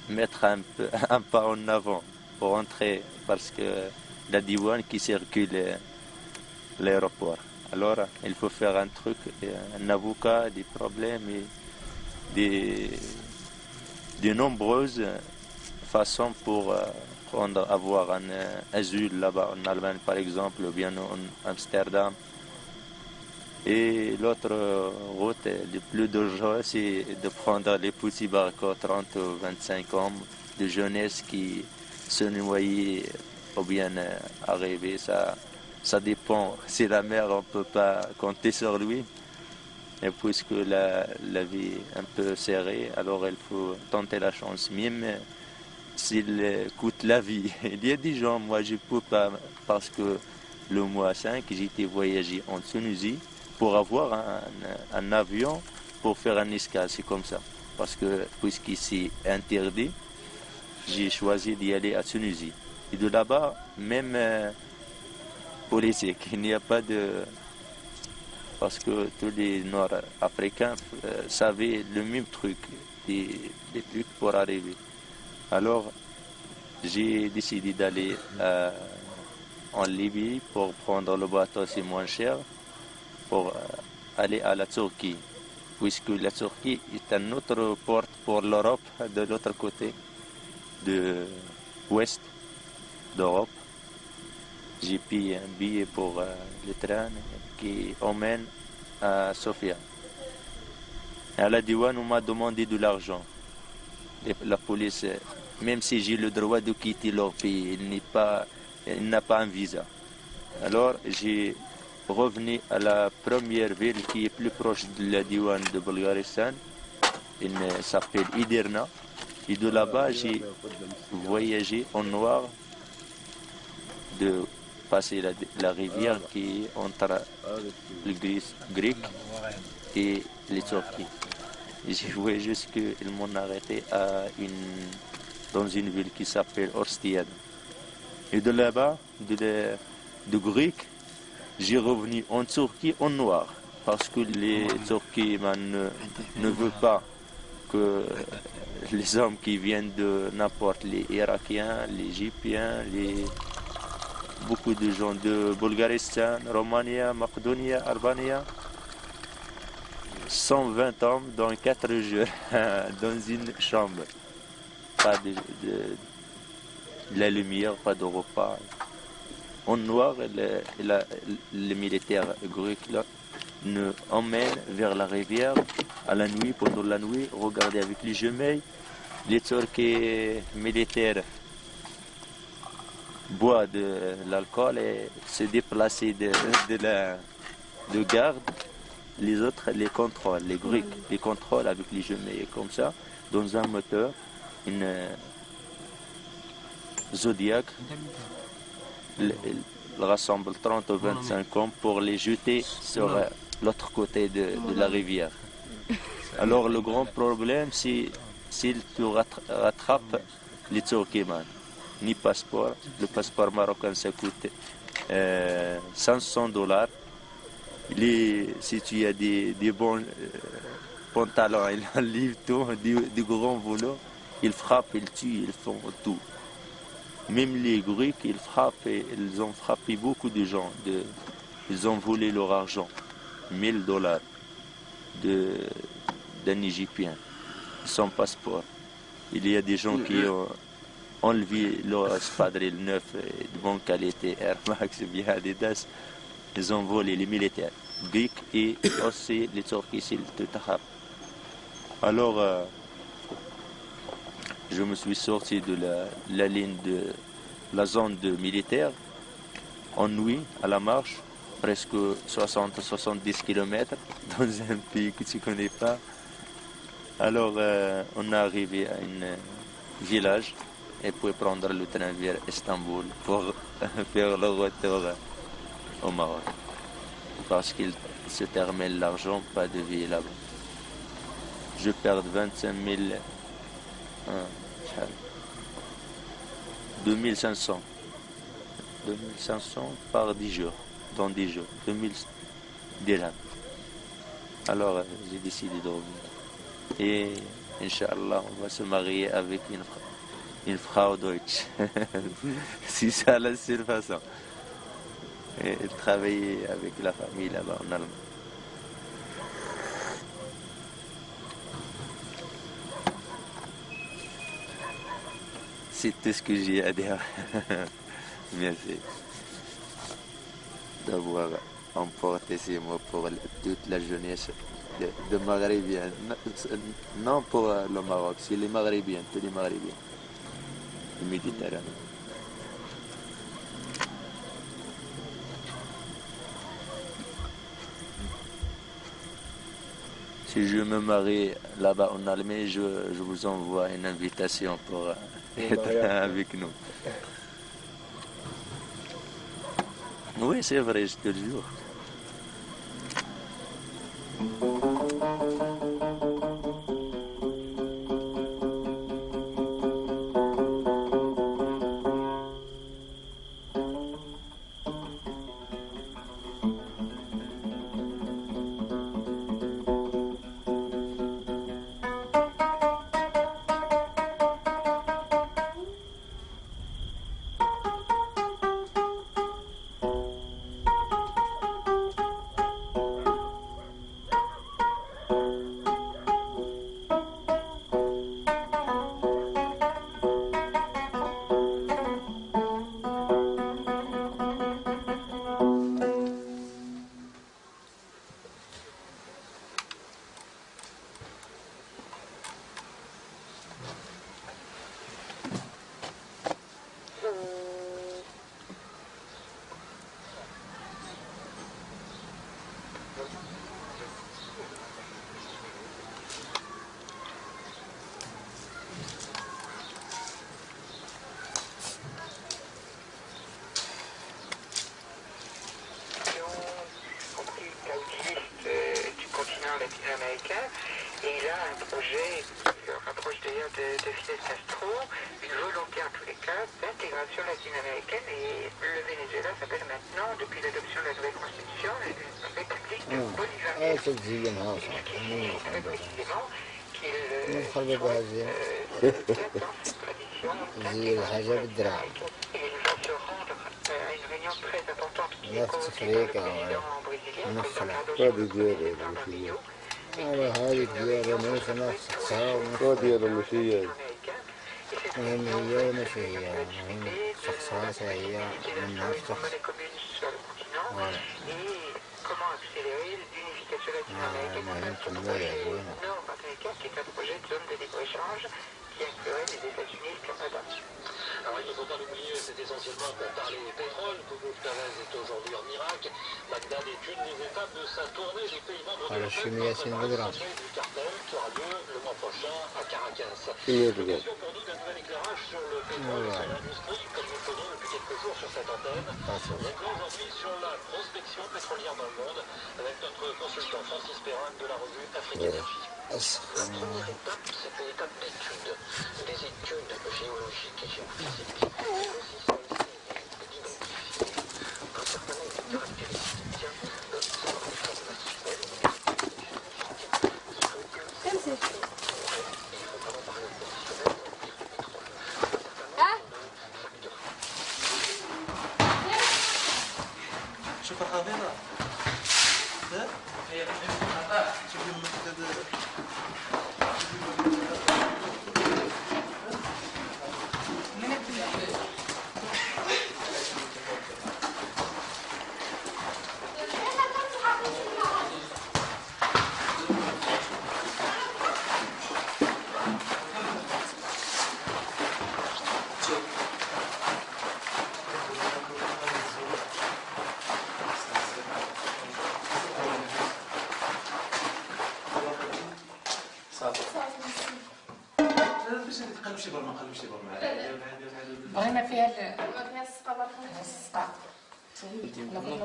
mettre un pas en avant, pour entrer, parce que la douane qui circule l'aéroport. Alors il faut faire un truc, un avocat, des problèmes et de nombreuses façons pour avoir un asile là-bas en Allemagne par exemple, ou bien en Amsterdam. Et l'autre route, le plus dangereux, c'est de prendre les petits barcos 30 ou 25 hommes de jeunesse qui se noient ou bien arriver. Ça dépend. Si la mer, on ne peut pas compter sur lui. Et puisque la vie est un peu serrée, alors il faut tenter la chance. Même s'il coûte la vie. Il y a des gens, moi je ne peux pas, parce que le mois 5, j'étais voyagé en Tunisie pour avoir un avion pour faire un escale, c'est comme ça. Parce que puisqu'ici c'est interdit, j'ai choisi d'y aller à Tunisie. Et de là-bas, même politique, il n'y a pas de... Parce que tous les Nord-Africains savaient le même truc, des trucs pour arriver. Alors, j'ai décidé d'aller en Libye pour prendre le bateau, c'est moins cher, pour aller à la Turquie, puisque la Turquie est une autre porte pour l'Europe, de l'autre côté, de l'ouest d'Europe. J'ai payé un billet pour le train qui emmène à Sofia. Et à la douane, on m'a demandé de l'argent. La police, même si j'ai le droit de quitter leur pays, il n'a pas un visa. Alors j'ai revenu à la première ville qui est plus proche de la douane de Bulgaristan. Il s'appelle Iderna. Et de là-bas, j'ai voyagé en noir de passer la rivière qui est entre le grec et les Turquie. J'ai joué jusqu'ils m'ont arrêté dans une ville qui s'appelle Orstiad. Et de là-bas, de grec, j'ai revenu en Turquie en noir. Parce que les Turcs ne veulent pas que les hommes qui viennent de n'importe les Irakiens, les Égyptiens, beaucoup de gens de Bulgaristan, Roumanie, Macédonie, Albanie, 120 hommes dans 4 jours dans une chambre. Pas de la lumière, pas de repas. En noir, les militaires grecs nous emmènent vers la rivière à la nuit, pendant la nuit, regarder avec les jumelles. Les Turcs militaires boit de l'alcool et se déplacer de garde. Les autres les contrôlent, les Grecs les contrôlent avec les jumelles comme ça, dans un moteur, une Zodiac. Il rassemble 30 ou 25 hommes pour les jeter sur l'autre côté de la rivière. Alors le grand problème, c'est s'ils te rattrapent les Turkméns. Ni passeport. Le passeport marocain, ça coûte $500. Si tu as des bons pantalons, ils enlèvent tout, du grand boulot. Ils frappent, ils tuent, ils font tout. Même les Grecs, ils frappent, ils ont frappé beaucoup de gens. Ils ont volé leur argent, $1000 d'un Égyptien, son passeport. Il y a des gens qui ont enlevé leur espadrille neuf de bonne qualité, Air Max, bien Adidas. Ils ont volé les militaires grecs et aussi les Turcs s'ils te tapent. Alors, je me suis sorti de la ligne de la zone militaire en nuit, à la marche, presque 60-70 km dans un pays que tu ne connais pas. Alors, on est arrivé à un village et puis prendre le train vers Istanbul pour faire le retour au Maroc. Parce qu'il se termine l'argent, pas de vie là-bas. Je perds 25 000, 2500 par 10 jours, dans 10 jours, 2000 dirhams. Alors j'ai décidé de revenir. Et Inch'Allah, on va se marier avec une Frau Deutsch. C'est ça la seule façon. Et travailler avec la famille là-bas en Allemagne. C'est tout ce que j'ai à dire. Merci d'avoir emporté ces mots pour toute la jeunesse de Maghrébiens. Non pour le Maroc, c'est les Maghrébiens, tous les Maghrébiens. Le Méditerranée. Si je me marie là-bas en Allemagne, je vous envoie une invitation pour être avec nous. Oui, c'est vrai, je te le jure. Américain, et il a un projet qui rapproche d'ailleurs de Fidel Castro, une volonté en tous les cas d'intégration latino-américaine, et le Venezuela s'appelle maintenant, depuis l'adoption de la nouvelle constitution, une république bolivarienne. Ce qui signifie très précisément qu'il dans cette tradition et il va se rendre à une réunion très importante qui est convoquée par le président brésilien, Carlos هذه الديار ناس نفسها وديال المشيات مهم هي مشية مهم شخصها هي من نفس شخص comment accélérer l'unification latino-américaine qui est un projet de zone de libre-échange qui inclurait les États-Unis et le Canada. Alors il ne faut pas l'oublier, c'est essentiellement pour parler pétrole. Toulouse Tavares est aujourd'hui en Irak. Bagdad est une des étapes de sa tournée des pays membres de l'OPEP pour préparer le sommet du cartel qui aura lieu le mois prochain à Caracas. L'occasion pour nous d'un nouvel éclairage sur le pétrole et son industrie, comme nous le faisons depuis quelques jours sur cette antenne. Maintenant aujourd'hui sur la prospection pétrolière dans le monde avec notre consultant Francis Perrin de la revue Afrique Énergie. La première étape, c'est une étape d'études, des études géologiques et géophysiques. Il consiste d'identifier un certain nombre de caractéristiques de savoir les formes naturelles. Il faut vraiment parler au professionnel pour dire le pétrole. شوف الخريطة هي شوف المكتب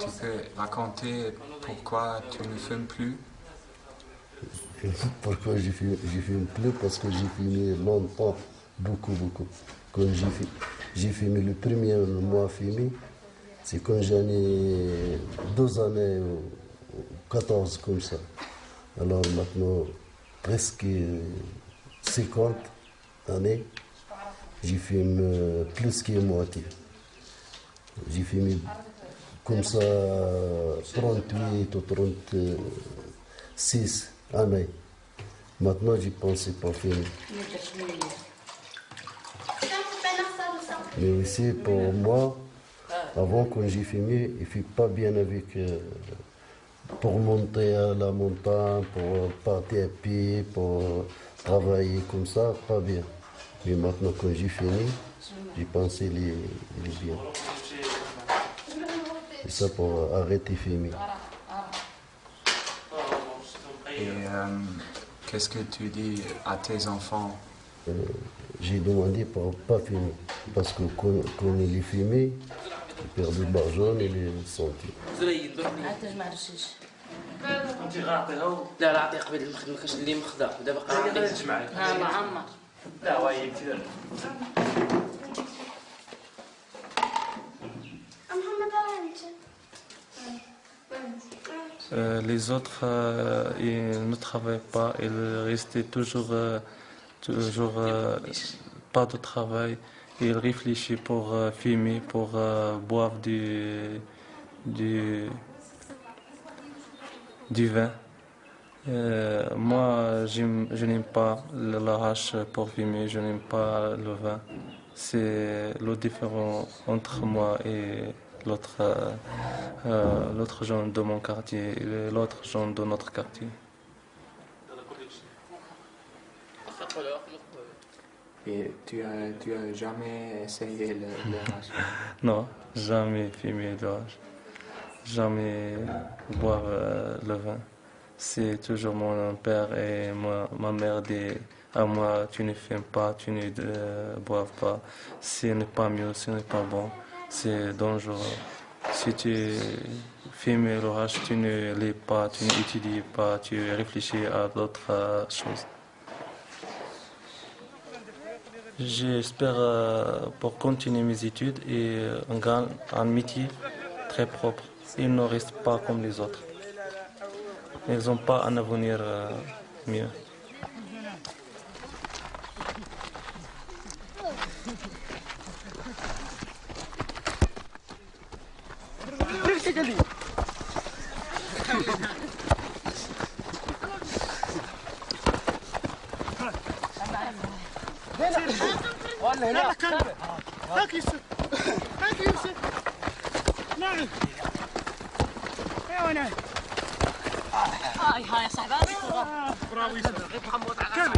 Tu peux raconter pourquoi tu ne fumes plus? Pourquoi je fume plus? Parce que j'ai fumé longtemps, beaucoup. Quand j'ai fumé le premier mois fumé, c'est quand j'en ai 12 années ou 14 comme ça. Alors maintenant, presque 50 années, j'ai fumé plus que moitié. J'ai fumé comme ça 38 ou 36 années. Maintenant, je pensais pas fumer. Mais aussi pour moi, avant quand j'ai fumé, il ne fait pas bien avec pour monter à la montagne, pour partir à pied, pour travailler comme ça, pas bien. Mais maintenant quand j'ai fini, j'ai pensé il est bien. C'est ça pour arrêter de fumer. Et qu'est-ce que tu dis à tes enfants? J'ai demandé pour ne pas fumer. Parce que quand il est fumé, il perd de l'argent et les santé. لا اعطيه قبل المخدم كاش اللي مخدع دابا قاعد معاك ها معمر لا هو يكثر Les autres, ils ne travaillent pas, ils restaient toujours pas de travail. Ils réfléchissent pour fumer, pour boire du vin. Moi, je n'aime pas la hache pour fumer, je n'aime pas le vin. C'est le différent entre moi et l'autre gens de mon quartier et l'autre gens de notre quartier. Et tu as jamais essayé le hache? Non, jamais fumé de hache, jamais boire le vin. C'est toujours mon père et ma mère dit à moi, tu ne fumes pas, tu ne bois pas, ce n'est pas mieux, ce n'est pas bon, c'est dangereux. Si tu fumes le hache, tu ne lis pas, tu n'étudies pas, tu réfléchis à d'autres choses. J'espère pour continuer mes études et un métier très propre. Ils ne restent pas comme les autres. Ils n'ont pas un avenir mieux. لا كلب هاك يوسف هاك يوسف نعم ايوه نعم هاي يا صاحبي برافو يوسف محمد كلب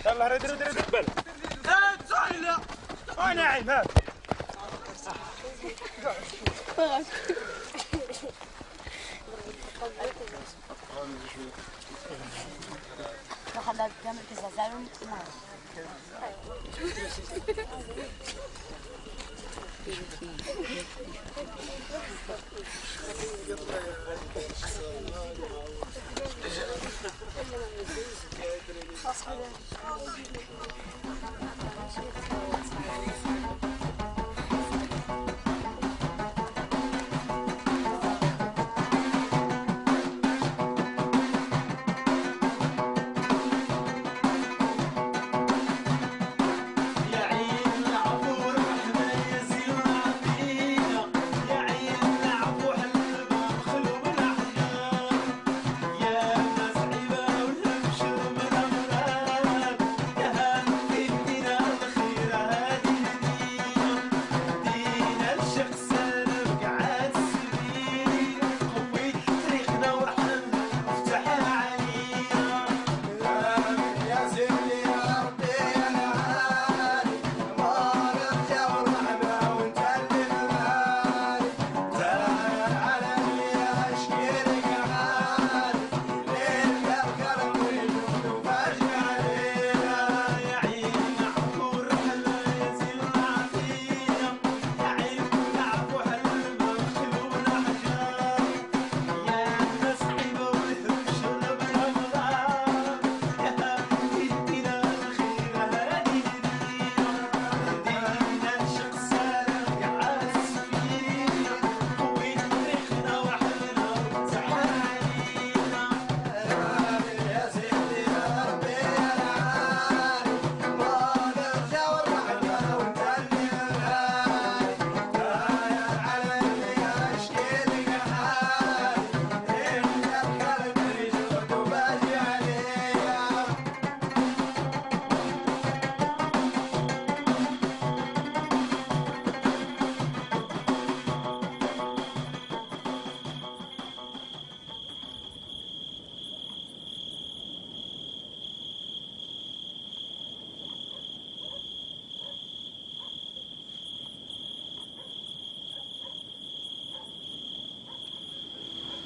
يلا رد بل وانا عيب هات وخلى كامل تزعزعهم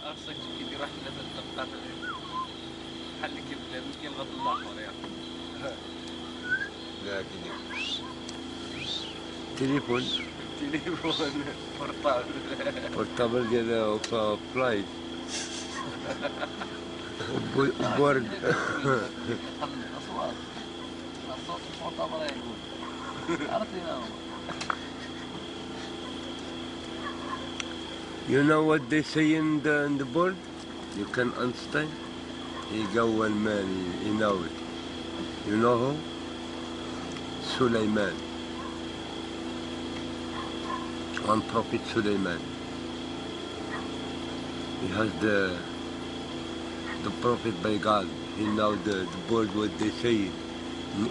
خاصك كي يروح لابد تبقى بحال كيف مسكين غض الاخر يا لكن تليفون بورتابل ديال فلايت بورد الاصوات الصوت المعتبر يقول عرفتي You know what they say in the board? You can understand? He go one man, he know it. You know who? Sulaiman. One prophet Sulaiman. He has the prophet by God. He know the board what they say in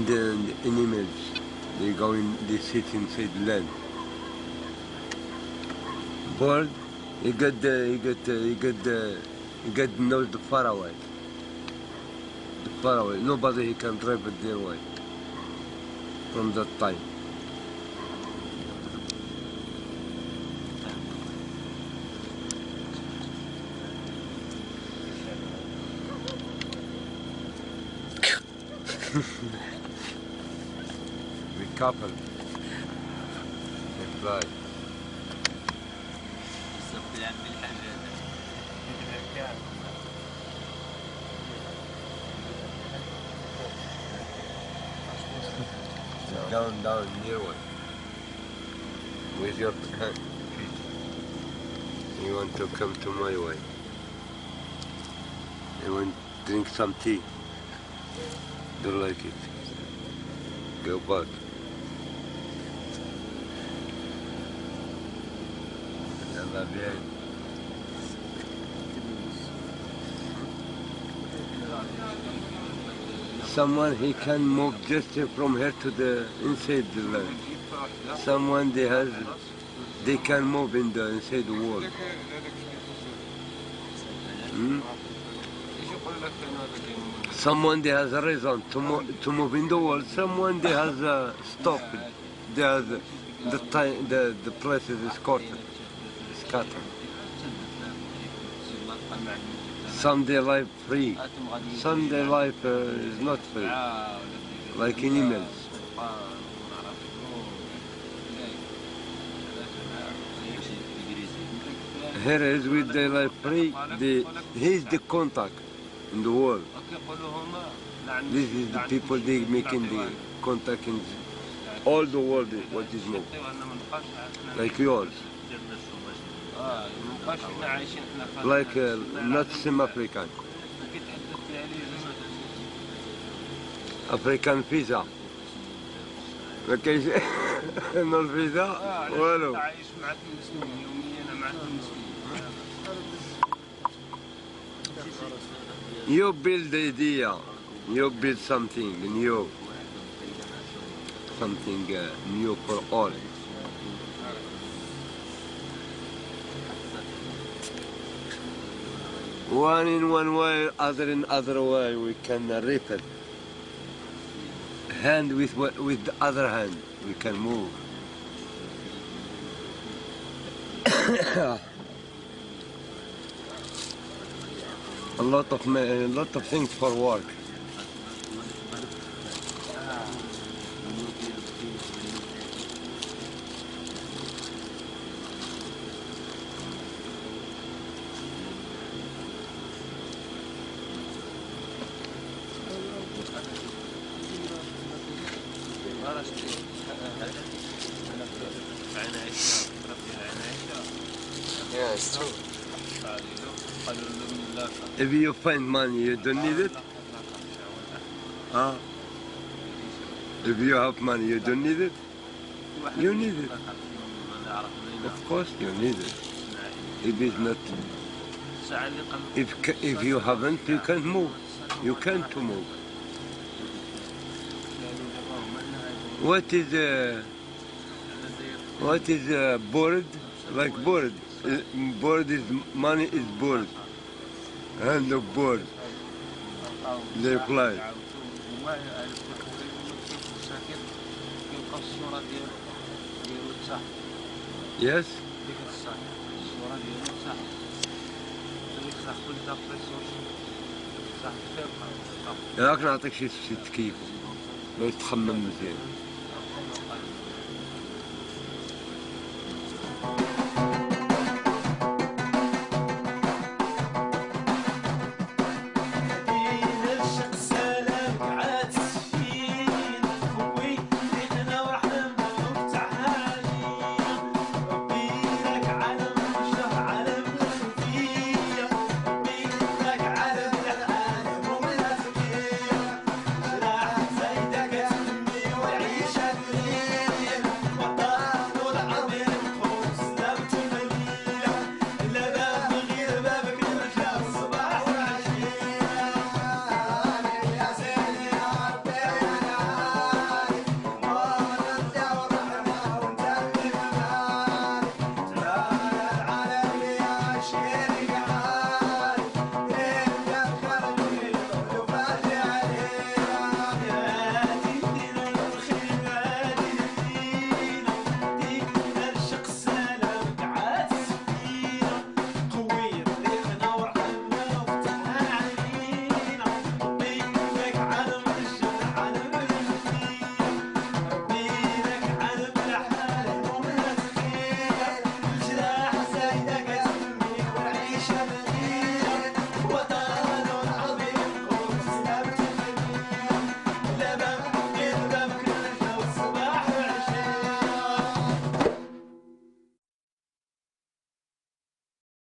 the image. They go in, they sit inside the land. Bird, he got the nose far away. The far away. Nobody he can drive it their way. From that time. Be careful. They fly. Down near one. With your hand. You want to come to my way. You want to drink some tea. Don't like it. Go back. Yalla bien. Someone he can move just from here to the inside the land. Someone they can move in the inside the wall. Someone they has a reason to move in the wall. Someone they has stopped. They has the place is scattered. Some their life free. Some their life is not free. Like animals. Here is with their life free. He's the contact in the world. This is the people they making the contact in all the world. What is more like yours, like not some African visa. ما كاينش نو الفيزا والو. You build the idea, you build something new, something new for all. One in one way, other in other way, we can rip it. Hand with the other hand, we can move. A lot of things for work. Yeah, it's true. If you find money, you don't need it? Huh? If you have money, you don't need it? You need it. Of course you need it. If it's not... If you haven't, you can't move. You can't move. What is board? Like board. Board is money is board. Hand of board. They fly. Yes? راك نعطيك شي تكييف لو تخمم مزيان.